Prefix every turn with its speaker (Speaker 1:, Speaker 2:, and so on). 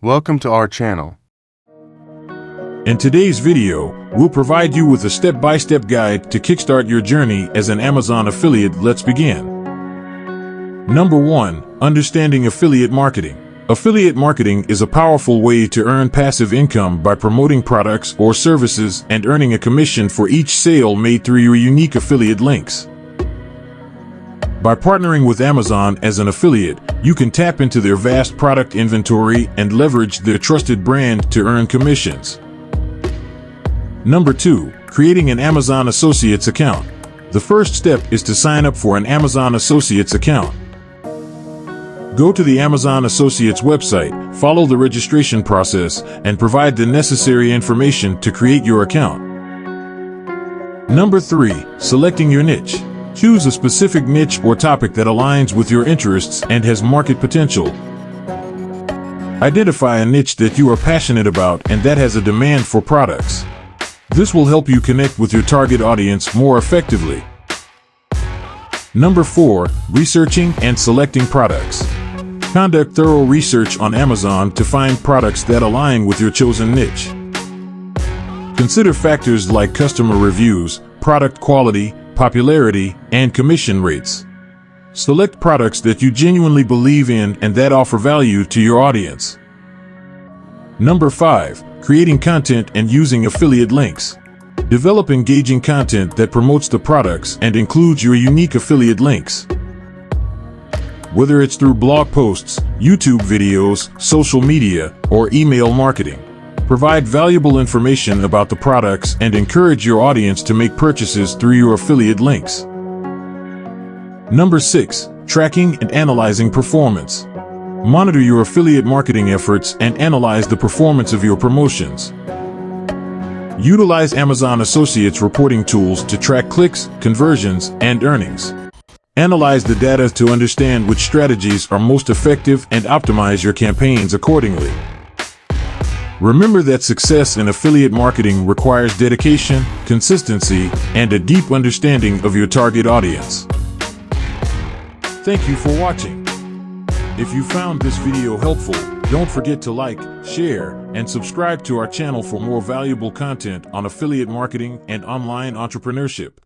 Speaker 1: Welcome to our channel.
Speaker 2: In today's video, we'll provide you with a step-by-step guide to kickstart your journey as an Amazon affiliate. Let's begin. Number 1. Understanding affiliate marketing. Affiliate marketing is a powerful way to earn passive income by promoting products or services and earning a commission for each sale made through your unique affiliate links. By partnering with Amazon as an affiliate, you can tap into their vast product inventory and leverage their trusted brand to earn commissions. Number 2. Creating an Amazon Associates account. The first step is to sign up for an Amazon Associates account. Go to the Amazon Associates website, follow the registration process, and provide the necessary information to create your account. Number 3. Selecting your niche. Choose a specific niche or topic that aligns with your interests and has market potential. Identify a niche that you are passionate about and that has a demand for products. This will help you connect with your target audience more effectively. Number 4. Researching and selecting products. Conduct thorough research on Amazon to find products that align with your chosen niche. Consider factors like customer reviews, product quality, popularity, and commission rates. Select products that you genuinely believe in and that offer value to your audience. Number 5. Creating content and using affiliate links. Develop engaging content that promotes the products and includes your unique affiliate links. Whether it's through blog posts, YouTube videos, social media, or email marketing, provide valuable information about the products and encourage your audience to make purchases through your affiliate links. Number 6. Tracking and analyzing performance. Monitor your affiliate marketing efforts and analyze the performance of your promotions. Utilize Amazon Associates reporting tools to track clicks, conversions, and earnings. Analyze the data to understand which strategies are most effective and optimize your campaigns accordingly. Remember that success in affiliate marketing requires dedication, consistency, and a deep understanding of your target audience. Thank you for watching. If you found this video helpful, don't forget to like, share, and subscribe to our channel for more valuable content on affiliate marketing and online entrepreneurship.